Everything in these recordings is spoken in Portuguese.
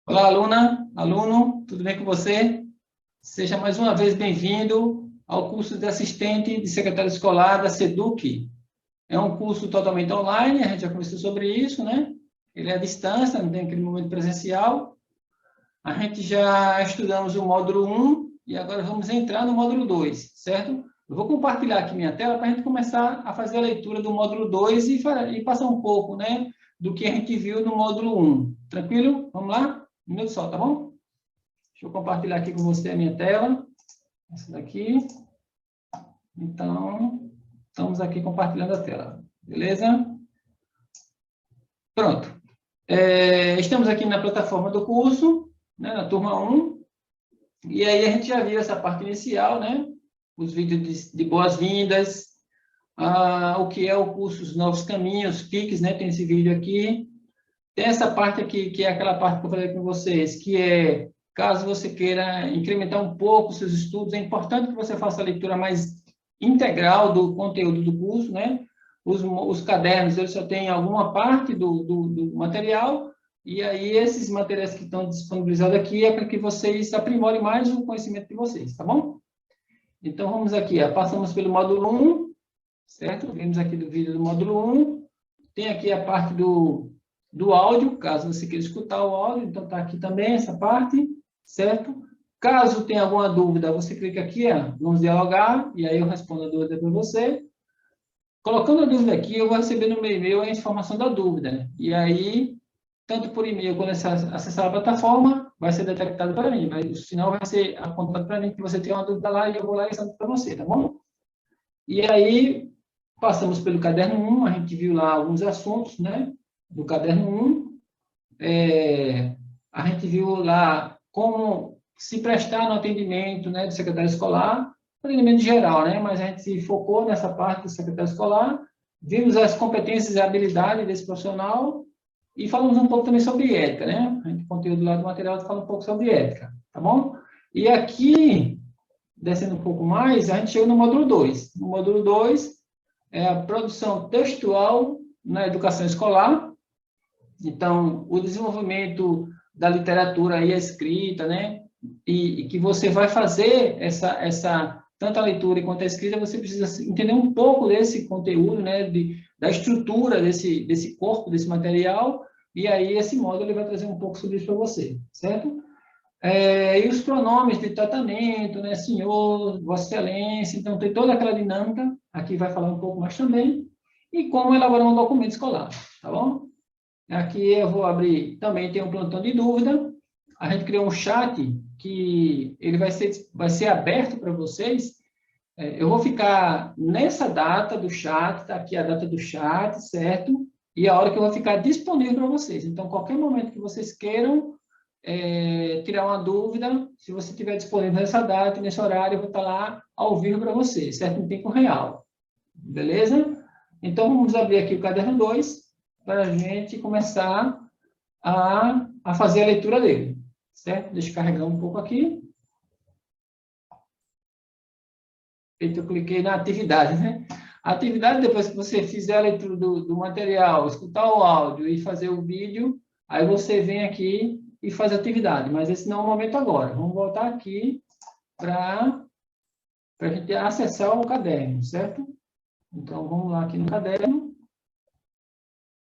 Olá, aluna, aluno, tudo bem com você? Seja mais uma vez bem-vindo ao curso de assistente de secretário escolar da SEDUC. É um curso totalmente online, a gente já conversou sobre isso, né? Ele é à distância, não tem aquele momento presencial. A gente já estudamos o módulo 1 e agora vamos entrar no módulo 2, certo? Eu vou compartilhar aqui minha tela para a gente começar a fazer a leitura do módulo 2 e passar um pouco, né, do que a gente viu no módulo 1. Tranquilo? Vamos lá? Um minuto só, tá bom? Deixa eu compartilhar aqui com você a minha tela. Essa daqui. Então, estamos aqui compartilhando a tela. Beleza? Pronto. Estamos aqui na plataforma do curso, né, na turma 1. E aí a gente já viu essa parte inicial, né? Os vídeos de boas-vindas, o que é o curso Os Novos Caminhos, PICs, né? Tem esse vídeo aqui. Tem essa parte aqui, que é aquela parte que eu falei com vocês, que é, caso você queira incrementar um pouco os seus estudos, é importante que você faça a leitura mais integral do conteúdo do curso, né? Os cadernos, eles só têm alguma parte do material, e aí esses materiais que estão disponibilizados aqui é para que vocês aprimorem mais o conhecimento de vocês, tá bom? Então, vamos aqui, passamos pelo módulo 1, certo? Vimos aqui do vídeo do módulo 1, tem aqui a parte do áudio, caso você queira escutar o áudio, então está aqui também essa parte, certo? Caso tenha alguma dúvida, você clica aqui, vamos dialogar, e aí eu respondo a dúvida para você. Colocando a dúvida aqui, eu vou receber no meu e-mail a informação da dúvida, e aí, tanto por e-mail quando acessar a plataforma, vai ser detectado para mim, mas o sinal vai ser apontado para mim que você tem uma dúvida lá, e eu vou lá e respondo para você, tá bom? E aí, passamos pelo caderno 1, a gente viu lá alguns assuntos, né? Do caderno 1, a gente viu lá como se prestar no atendimento, né, do secretário escolar, atendimento geral, né, mas a gente se focou nessa parte do secretário escolar, vimos as competências e habilidades desse profissional e falamos um pouco também sobre ética, né, a gente, conteúdo lá do material fala um pouco sobre ética, tá bom? E aqui, descendo um pouco mais, a gente chega no módulo 2. No módulo 2 é a produção textual na educação escolar. Então, o desenvolvimento da literatura e a escrita, né? E que você vai fazer tanto a leitura quanto a escrita, você precisa entender um pouco desse conteúdo, né? Da estrutura desse corpo, desse material, e aí esse módulo ele vai trazer um pouco sobre isso para você, certo? E os pronomes de tratamento, né? Senhor, Vossa Excelência, então tem toda aquela dinâmica, aqui vai falar um pouco mais também, e como elaborar um documento escolar, tá bom? Aqui eu vou abrir, também tem um plantão de dúvida. A gente criou um chat que ele vai ser aberto para vocês. Eu vou ficar nessa data do chat, está aqui a data do chat, certo? E a hora que eu vou ficar disponível para vocês. Então, qualquer momento que vocês queiram tirar uma dúvida, se você estiver disponível nessa data, nesse horário, eu vou estar lá ao vivo para vocês, certo? Em tempo real. Beleza? Então, vamos abrir aqui o caderno 2 para a gente começar a fazer a leitura dele, certo? Deixa eu carregar um pouco aqui. Eu cliquei na atividade, né? A atividade, depois que você fizer a leitura do material, escutar o áudio e fazer o vídeo, aí você vem aqui e faz a atividade, mas esse não é o momento agora. Vamos voltar aqui para a gente acessar o caderno, certo? Então, vamos lá aqui no caderno.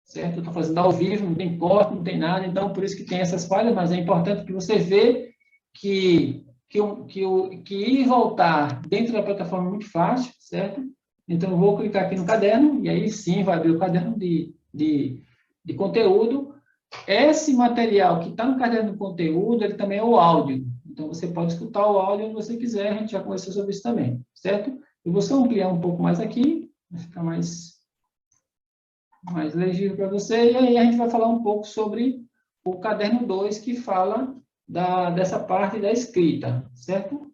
Certo? Eu estou fazendo ao vivo, não tem corte, não tem nada, então por isso que tem essas falhas, mas é importante que você veja que ir e voltar dentro da plataforma é muito fácil, certo? Então eu vou clicar aqui no caderno, e aí sim vai abrir o caderno de conteúdo. Esse material que está no caderno de conteúdo, ele também é o áudio. Então você pode escutar o áudio onde você quiser, a gente já conversou sobre isso também, certo? Eu vou só ampliar um pouco mais aqui, vai ficar mais legível para você, e aí a gente vai falar um pouco sobre o caderno 2, que fala dessa parte da escrita, certo?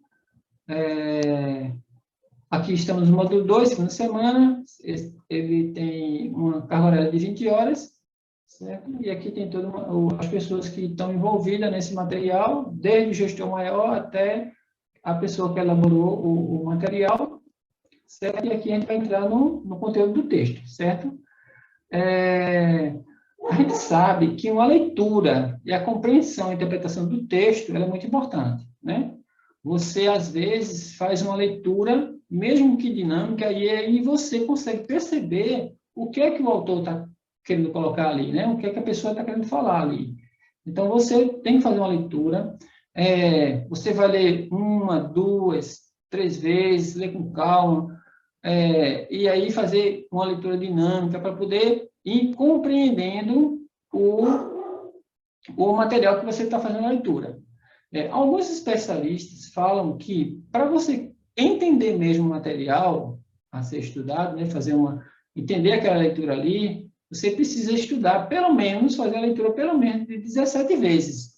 Aqui estamos no módulo 2, segunda semana, ele tem uma carga horária de 20 horas, certo? E aqui tem todas as pessoas que estão envolvidas nesse material, desde o gestor maior até a pessoa que elaborou o material, certo? E aqui a gente vai entrar no conteúdo do texto, certo? A gente sabe que uma leitura e a compreensão e interpretação do texto ela é muito importante, né? Você, às vezes, faz uma leitura, mesmo que dinâmica, e aí você consegue perceber o que é que o autor está querendo colocar ali, né? O que é que a pessoa está querendo falar ali. Então, você tem que fazer uma leitura, você vai ler uma, duas, três vezes, ler com calma, e aí fazer uma leitura dinâmica para poder ir compreendendo o material que você está fazendo a leitura. Alguns especialistas falam que para você entender mesmo o material a ser estudado, né, entender aquela leitura ali, você precisa estudar pelo menos, fazer a leitura pelo menos de 17 vezes.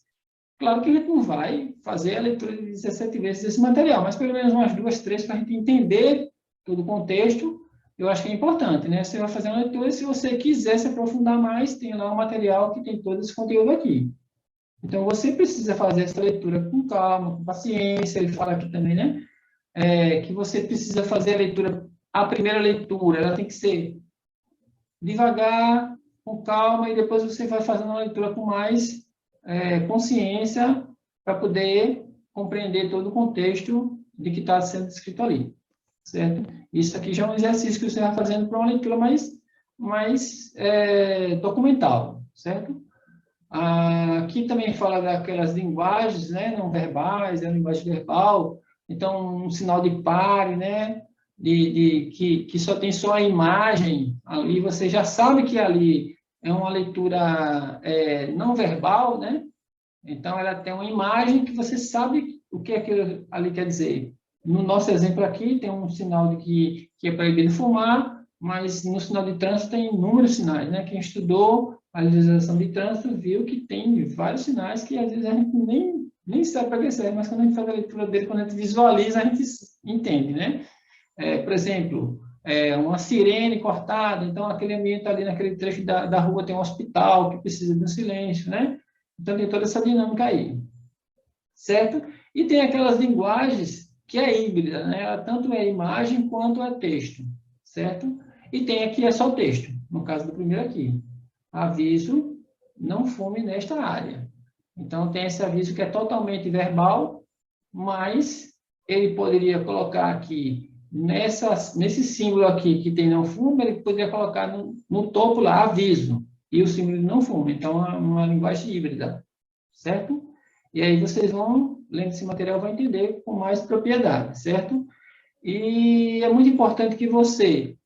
Claro que a gente não vai fazer a leitura de 17 vezes desse material, mas pelo menos umas duas, três, para a gente entender todo o contexto, eu acho que é importante, né? Você vai fazer uma leitura e se você quiser se aprofundar mais, tem lá um material que tem todo esse conteúdo aqui. Então, você precisa fazer essa leitura com calma, com paciência. Ele fala aqui também, né? Que você precisa fazer a leitura, a primeira leitura, ela tem que ser devagar, com calma, e depois você vai fazendo uma leitura com mais consciência para poder compreender todo o contexto de que está sendo escrito ali, certo? Isso aqui já é um exercício que você vai fazendo para uma leitura mais documental, certo? Aqui também fala daquelas linguagens, né, não verbais, a linguagem verbal, então um sinal de pare, né, que só tem a imagem ali, você já sabe que ali é uma leitura não verbal, né, então ela tem uma imagem que você sabe o que aquilo ali quer dizer. No nosso exemplo aqui tem um sinal de que é proibido fumar, mas no sinal de trânsito tem inúmeros sinais, né, quem estudou a legislação de trânsito viu que tem vários sinais que às vezes a gente nem sabe para que serve, mas quando a gente faz a leitura dele, quando a gente visualiza, a gente entende, né? Por exemplo, uma sirene cortada, então aquele ambiente ali, naquele trecho da rua tem um hospital que precisa de um silêncio, né? Então tem toda essa dinâmica aí, certo? E tem aquelas linguagens que é híbrida, né? Ela tanto é imagem quanto é texto, certo? E tem aqui é só texto, no caso do primeiro aqui. Aviso, não fume nesta área. Então, tem esse aviso que é totalmente verbal, mas ele poderia colocar aqui, nesse símbolo aqui que tem não fume, ele poderia colocar no topo lá, aviso, e o símbolo de não fume. Então, é uma linguagem híbrida, certo? E aí vocês vão, lendo esse material, vão entender com mais propriedade, certo? E é muito importante que você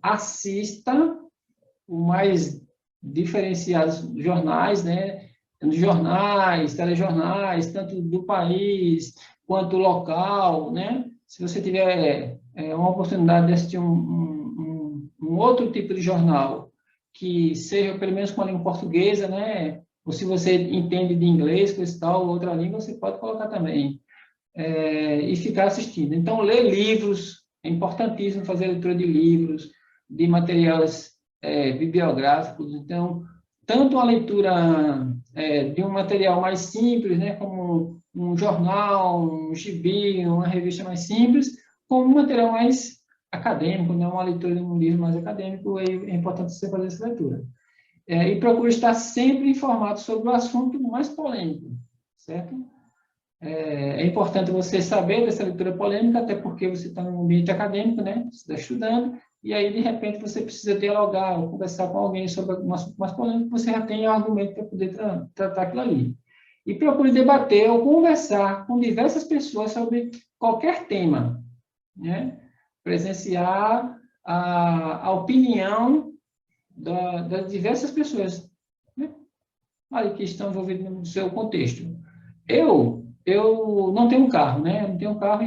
assista o mais diferenciados jornais, né? Jornais, telejornais, tanto do país quanto local, né? Se você tiver uma oportunidade de assistir um outro tipo de jornal que seja pelo menos com a língua portuguesa, né? Ou se você entende de inglês, coisa e tal, outra língua, você pode colocar também e ficar assistindo. Então, ler livros, é importantíssimo fazer leitura de livros, de materiais bibliográficos. Então, tanto a leitura de um material mais simples, né, como um jornal, um gibi, uma revista mais simples, como um material mais acadêmico, né, uma leitura de um livro mais acadêmico, é importante você fazer essa leitura. E procure estar sempre informado sobre o assunto mais polêmico, certo? É importante você saber dessa leitura polêmica, até porque você está num ambiente acadêmico, né? Você está estudando, e aí, de repente, você precisa dialogar ou conversar com alguém sobre um assunto mais polêmico, você já tem argumento para poder tratar aquilo ali. E procure debater ou conversar com diversas pessoas sobre qualquer tema, né? Presenciar a opinião das diversas pessoas, né? Aí que estão envolvidas no seu contexto. Eu não tenho um carro, né? Eu não tenho um carro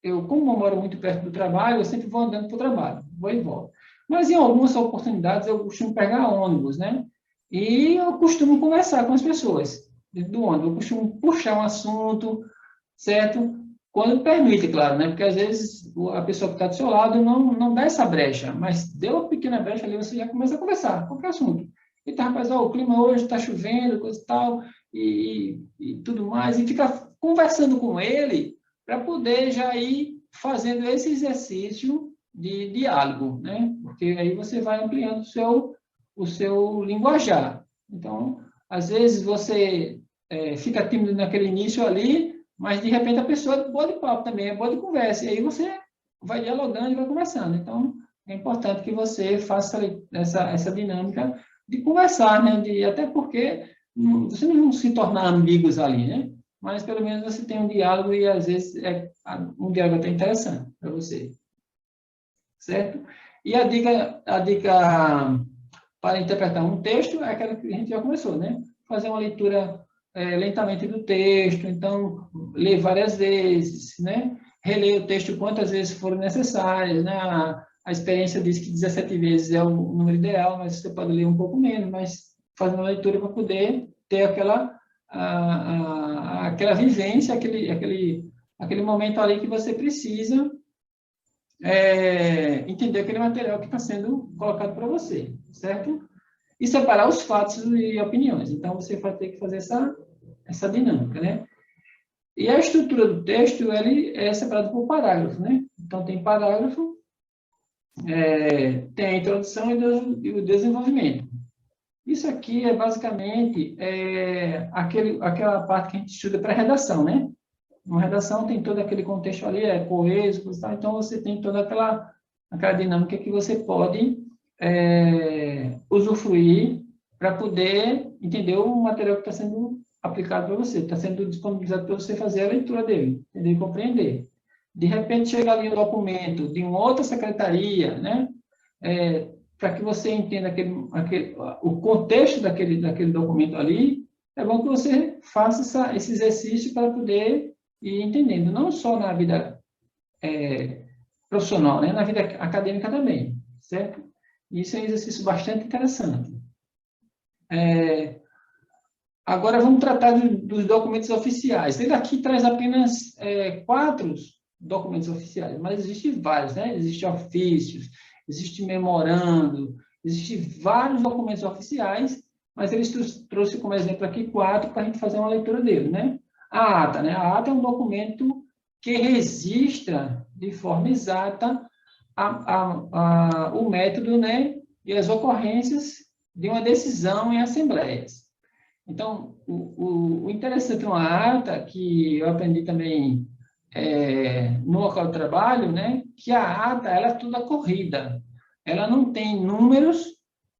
e como eu moro muito perto do trabalho, eu sempre vou andando para o trabalho, vou e volto. Mas em algumas oportunidades eu costumo pegar ônibus, né? E eu costumo conversar com as pessoas dentro do ônibus. Eu costumo puxar um assunto, certo? Quando permite, claro, né? Porque às vezes a pessoa que está do seu lado não dá essa brecha, mas deu uma pequena brecha ali, você já começa a conversar, qualquer assunto. Então, rapaz, ó, o clima hoje está chovendo, coisa e tal, e tudo mais, e fica conversando com ele para poder já ir fazendo esse exercício de diálogo, né? Porque aí você vai ampliando seu linguajar. Então, às vezes você fica tímido naquele início ali, mas de repente a pessoa é boa de papo também, é boa de conversa, e aí você vai dialogando e vai conversando. Então, é importante que você faça essa dinâmica de conversar, né? Até porque você não vão se tornar amigos ali, né? Mas pelo menos você tem um diálogo e às vezes um diálogo até interessante para você, certo? E a dica para interpretar um texto é aquela que a gente já começou, né? Fazer uma leitura lentamente do texto, então ler várias vezes, né? Reler o texto quantas vezes forem necessárias, né? A experiência diz que 17 vezes é o número ideal, mas você pode ler um pouco menos, mas fazer uma leitura para poder ter aquela vivência, aquele momento ali que você precisa entender aquele material que está sendo colocado para você, certo? E separar os fatos e opiniões. Então, você vai ter que fazer essa dinâmica, né? E a estrutura do texto, ele é separado por parágrafo, né? Então, tem parágrafo, tem a introdução e o desenvolvimento. Isso aqui é basicamente aquela parte que a gente estuda para redação, né? Uma redação tem todo aquele contexto ali, é coeso, então você tem toda aquela dinâmica que você pode usufruir para poder entender o material que está sendo aplicado para você, está sendo disponibilizado para você fazer a leitura dele, entender e compreender. De repente, chega ali um documento de uma outra secretaria, né? Para que você entenda o contexto daquele documento ali, é bom que você faça esse exercício para poder ir entendendo, não só na vida profissional, né? Na vida acadêmica também, certo? Isso é um exercício bastante interessante. Agora, vamos tratar dos documentos oficiais. Ele aqui traz apenas 4 documentos oficiais, mas existem vários, né? Existem ofícios, existe memorando, existem vários documentos oficiais, mas ele trouxe como exemplo aqui 4 para a gente fazer uma leitura dele, né? A ata, né? A ata é um documento que registra de forma exata o método, né? E as ocorrências de uma decisão em assembleias. Então, o interessante de uma ata, que eu aprendi também no local de trabalho, né, que a ata ela é toda corrida. Ela não tem números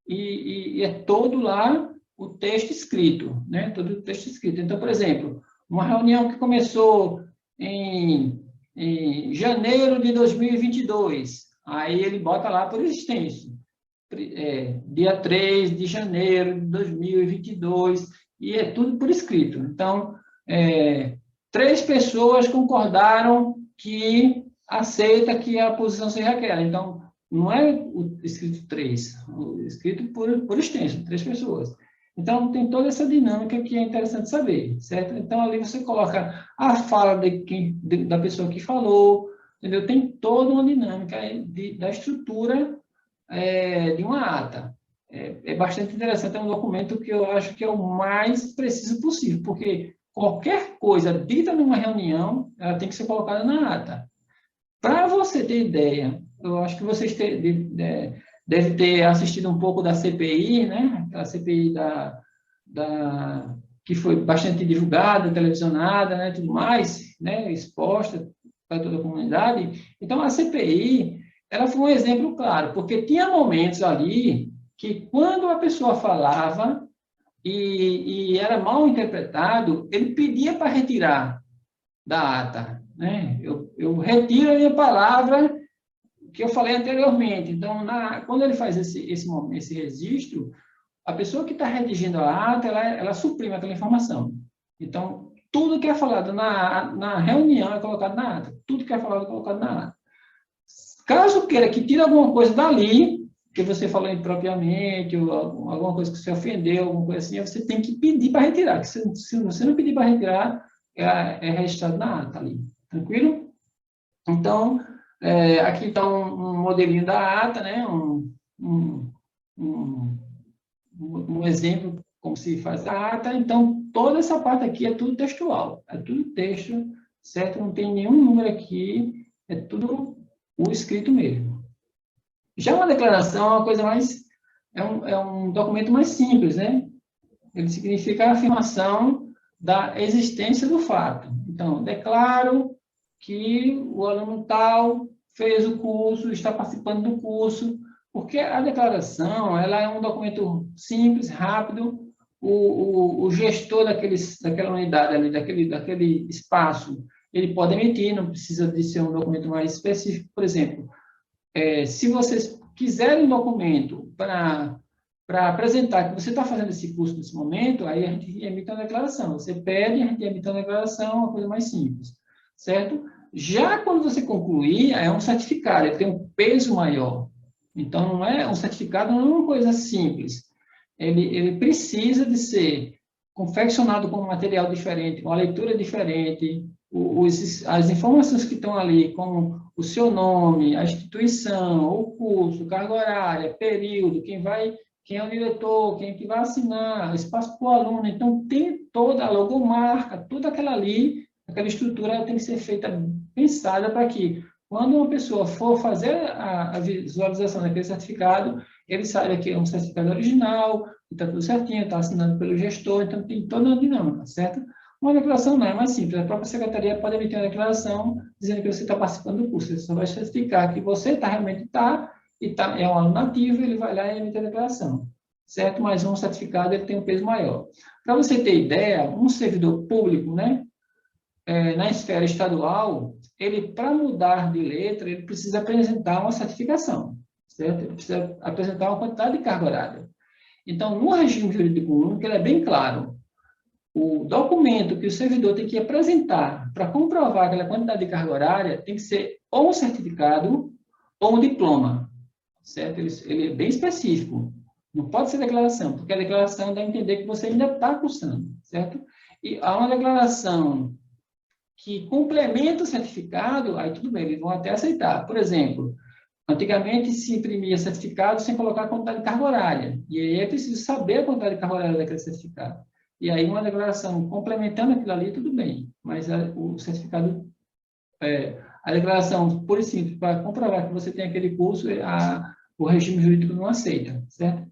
e é todo lá o texto escrito, né, todo o texto escrito. Então, por exemplo, uma reunião que começou em janeiro de 2022, aí ele bota lá por extenso. Dia 3 de janeiro de 2022, e é tudo por escrito. Então, 3 pessoas concordaram que aceita que a posição seja aquela. Então, não é o escrito 3, o escrito por extenso, 3 pessoas. Então, tem toda essa dinâmica que é interessante saber, certo? Então, ali você coloca a fala da pessoa que falou, entendeu? Tem toda uma dinâmica da estrutura de uma ata. É bastante interessante, é um documento que eu acho que é o mais preciso possível, porque qualquer coisa dita numa reunião, ela tem que ser colocada na ata. Para você ter ideia, eu acho que vocês devem ter assistido um pouco da CPI, né? A CPI que foi bastante divulgada, televisionada, né? Tudo mais, né? Exposta para toda a comunidade. Então, a CPI ela foi um exemplo claro, porque tinha momentos ali que, quando a pessoa falava e era mal interpretado, ele pedia para retirar da ata, né? Eu retiro a minha palavra que eu falei anteriormente. Então, quando ele faz esse registro, a pessoa que está redigindo a ata, ela suprime aquela informação. Então, tudo que é falado na reunião é colocado na ata. Tudo que é falado é colocado na ata. Caso queira que tire alguma coisa dali, que você falou impropriamente, ou alguma coisa que você ofendeu, alguma coisa assim, você tem que pedir para retirar. Que se você não pedir para retirar, é registrado na ata ali. Tranquilo? Então, aqui está um modelinho da ata, né? Um exemplo como se faz a ata. Então, toda essa parte aqui é tudo textual. É tudo texto, certo? Não tem nenhum número aqui, é tudo o escrito mesmo. Já uma declaração é uma coisa mais é um documento mais simples, né? Ele significa a afirmação da existência do fato. Então, declaro que o aluno tal fez o curso, está participando do curso, porque a declaração ela é um documento simples, rápido, o gestor daquela unidade ali, daquele espaço, ele pode emitir, não precisa de ser um documento mais específico. Por exemplo, se vocês quiserem um documento para apresentar que você está fazendo esse curso nesse momento, aí a gente emite uma declaração. Você pede, a gente emite uma declaração, uma coisa mais simples, certo? Já quando você concluir, é um certificado, ele tem um peso maior. Então, não é um certificado, não é uma coisa simples. Ele precisa de ser confeccionado com um material diferente, com a leitura diferente, as informações que estão ali, como o seu nome, a instituição, o curso, carga horária, período, quem é o diretor, quem é que vai assinar, espaço para o aluno. Então, tem toda a logomarca, tudo aquela ali, aquela estrutura tem que ser feita, pensada para que, quando uma pessoa for fazer a visualização daquele certificado, ele saiba que é um certificado original, está tudo certinho, está assinado pelo gestor, então tem toda uma dinâmica, certo? Uma declaração não é mais simples, a própria secretaria pode emitir uma declaração dizendo que você está participando do curso, você só vai certificar que você realmente está, é um aluno nativo, ele vai lá e emite a declaração, certo? Mas um certificado ele tem um peso maior. Para você ter ideia, um servidor público, né, na esfera estadual, ele, para mudar de letra, ele precisa apresentar uma certificação, certo? Ele precisa apresentar uma quantidade de carga horária. Então, no regime jurídico único, ele é bem claro. O documento que o servidor tem que apresentar para comprovar aquela quantidade de carga horária tem que ser ou um certificado ou um diploma, certo? Ele é bem específico. Não pode ser declaração, porque a declaração dá a entender que você ainda está cursando, certo? E há uma declaração que complementa o certificado, aí tudo bem, eles vão até aceitar. Por exemplo, antigamente se imprimia certificado sem colocar a quantidade de carga horária, e aí é preciso saber a quantidade de carga horária daquele certificado. E aí uma declaração complementando aquilo ali, tudo bem, mas o certificado, a declaração pura e simples, para comprovar que você tem aquele curso, o regime jurídico não aceita, certo?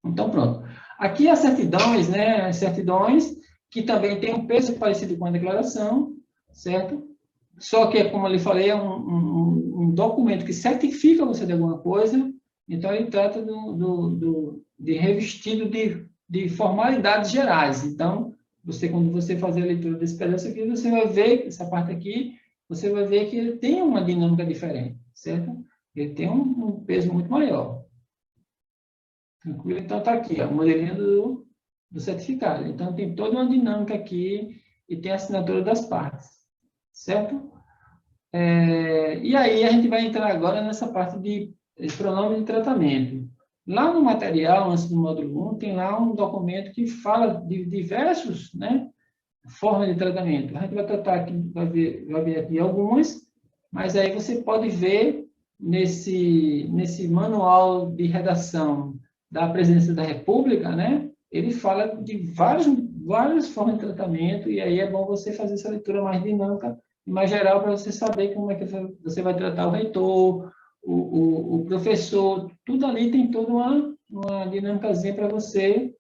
Então, pronto. Aqui as certidões, né, certidões que também tem um peso parecido com a declaração, certo? Só que, como eu lhe falei, é um documento que certifica você de alguma coisa, então ele trata de revestido de formalidades gerais. Então, quando você fazer a leitura desse pedaço aqui, você vai ver, essa parte aqui, você vai ver que ele tem uma dinâmica diferente, certo? Ele tem um peso muito maior. Tranquilo? Então, está aqui, ó, o modelinho do certificado. Então, tem toda uma dinâmica aqui e tem a assinatura das partes, certo? E aí, a gente vai entrar agora nessa parte de pronome de tratamento. Lá no material, antes do módulo 1, tem lá um documento que fala de diversos, né, formas de tratamento. A gente vai tratar aqui, vai ver aqui algumas, mas aí você pode ver nesse manual de redação da Presidência da República, né, ele fala de várias formas de tratamento, e aí é bom você fazer essa leitura mais dinâmica e mais geral para você saber como é que você vai tratar o reitor, o professor, tudo ali tem toda uma dinâmicazinha para você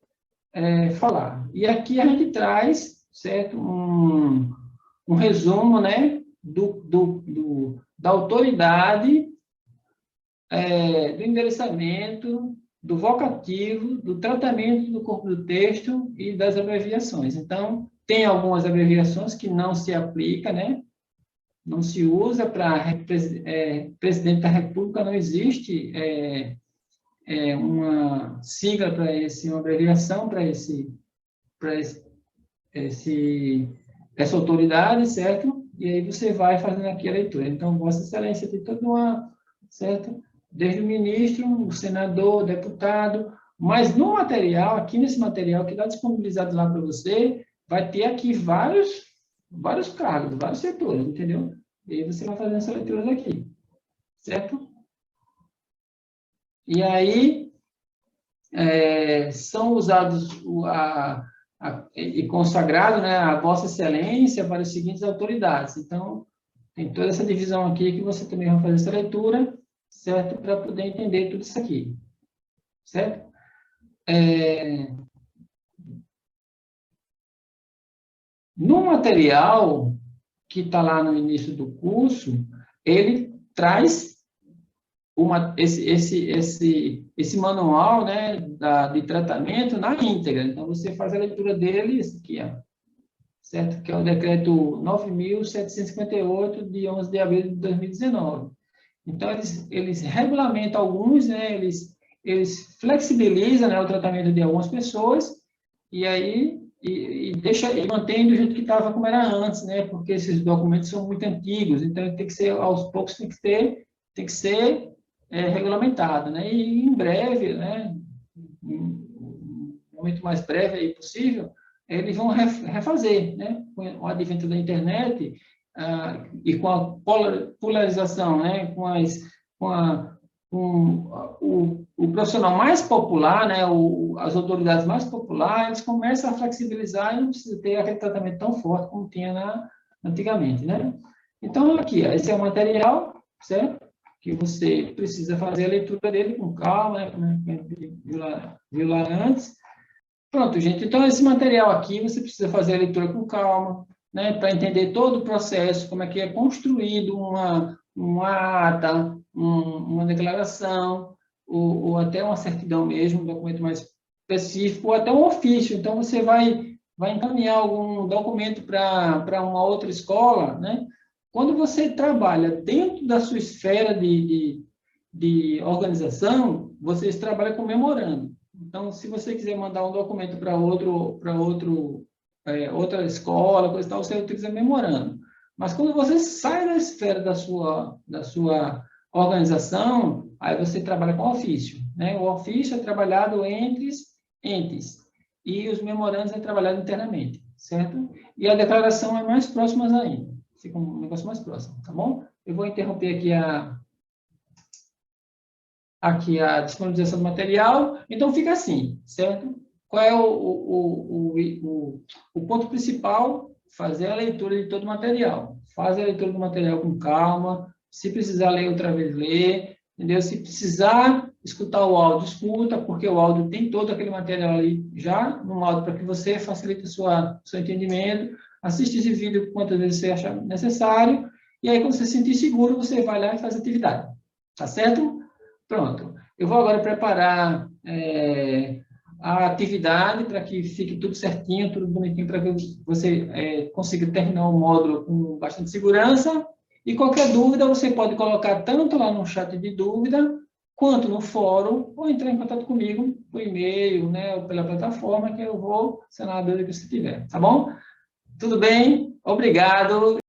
falar. E aqui a gente traz, certo, um resumo, né, da autoridade, do endereçamento, do vocativo, do tratamento do corpo do texto e das abreviações. Então, tem algumas abreviações que não se aplicam, né? Não se usa para presidente da República, não existe uma sigla para uma abreviação para essa autoridade, certo? E aí você vai fazendo aqui a leitura. Então, Vossa Excelência tem toda uma, certo? Desde o ministro, o senador, o deputado, mas no material, aqui nesse material que está disponibilizado lá para você, vai ter aqui vários cargos, vários setores, entendeu? E aí você vai fazendo essa leitura daqui, certo? E aí, são usados e consagrado, né, a Vossa Excelência para as seguintes autoridades. Então, tem toda essa divisão aqui que você também vai fazer essa leitura, certo? Para poder entender tudo isso aqui. certo? No material que está lá no início do curso, ele traz esse manual, né, de tratamento na íntegra. Então, você faz a leitura dele, esse aqui, ó, certo? Que é o decreto 9.758, de 11 de abril de 2019. Então, eles regulamentam alguns, né, eles flexibilizam, né, o tratamento de algumas pessoas, e aí e mantém do jeito que estava como era antes, né, porque esses documentos são muito antigos, então tem que ser, aos poucos, tem que ser regulamentado, né, e em breve, né, um momento mais breve aí possível, eles vão refazer, né, com o advento da internet, e com a polarização, né, com o profissional mais popular, né, as autoridades mais populares, eles começam a flexibilizar e não precisa ter aquele tratamento tão forte como tinha antigamente, né? Então, aqui, ó, esse é o material, certo? Que você precisa fazer a leitura dele com calma, né, como a gente viu lá antes. Pronto, gente. Então, esse material aqui, você precisa fazer a leitura com calma, né, para entender todo o processo, como é que é construído uma ata, uma declaração, ou até uma certidão mesmo, um documento mais específico, ou até um ofício. Então, você vai encaminhar algum documento para uma outra escola, né? Quando você trabalha dentro da sua esfera de organização, vocês trabalham com memorando. Então, se você quiser mandar um documento para outra escola, coisa e tal, você utiliza memorando. Mas quando você sai da esfera da sua organização, aí você trabalha com ofício, né? O ofício é trabalhado entre entes e os memorandos é trabalhado internamente, certo? E a declaração é mais próxima ainda, fica um negócio mais próximo, tá bom? Eu vou interromper aqui a disponibilização do material. Então, fica assim, certo? Qual é o ponto principal? Fazer a leitura de todo o material. Faz a leitura do material com calma. Se precisar ler outra vez, lê. Entendeu? Se precisar escutar o áudio, escuta, porque o áudio tem todo aquele material ali já no áudio para que você facilite o seu entendimento. Assiste esse vídeo quantas vezes você achar necessário. E aí, quando você se sentir seguro, você vai lá e faz a atividade. Tá certo? Pronto. Eu vou agora preparar a atividade para que fique tudo certinho, tudo bonitinho, para que você consiga terminar o módulo com bastante segurança. E qualquer dúvida, você pode colocar tanto lá no chat de dúvida, quanto no fórum, ou entrar em contato comigo por e-mail, né, ou pela plataforma, que eu vou sanar a dúvida que você tiver. Tá bom? Tudo bem? Obrigado.